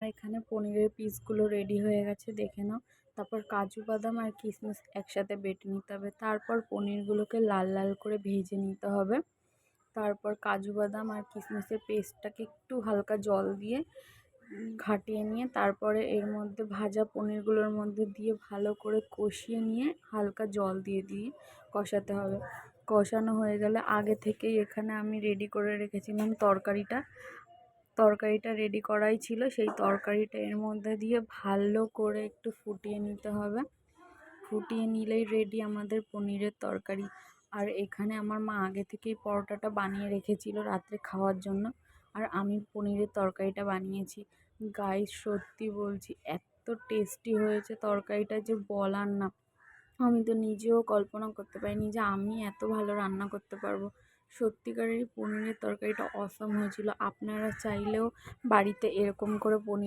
এখানে পনিরের পিসগুলো রেডি হয়ে গেছে, দেখে নাও। তারপর কাজু বাদাম আর কিশমিশ একসাথে বেটে নিতে হবে। তারপর পনিরগুলোকে লাল লাল করে ভেজে নিতে হবে। তারপর কাজু বাদাম আর কিশমিশের পেস্টটাকে একটু হালকা জল দিয়ে ঘাটিয়ে নিয়ে তারপরে এর মধ্যে ভাজা পনিরগুলোর মধ্যে দিয়ে ভালো করে কষিয়ে নিয়ে হালকা জল দিয়ে দিয়ে কষাতে হবে। কষানো হয়ে গেলে আগে থেকেই এখানে আমি রেডি করে রেখেছিলাম তরকারিটা রেডি করাই ছিল। সেই তরকারিটা এর মধ্যে দিয়ে ভালো করে একটু ফুটিয়ে নিতে হবে। ফুটিয়ে নিলেই রেডি আমাদের পনিরের তরকারি। আর এখানে আমার মা আগে থেকেই পরোটাটা বানিয়ে রেখেছিল রাত্রে খাওয়ার জন্য, আর আমি পনিরের তরকারিটা বানিয়েছি। গাইস সত্যি বলছি, এত টেস্টি হয়েছে তরকারিটা যে বলার না। আমি তো নিজেও কল্পনা করতে পারিনি যে আমি এত ভালো রান্না করতে পারবো। সত্যিকারেরই পনিরের তরকারিটা অসাম হয়েছিল। আপনারা চাইলেও বাড়িতে এরকম করে পনির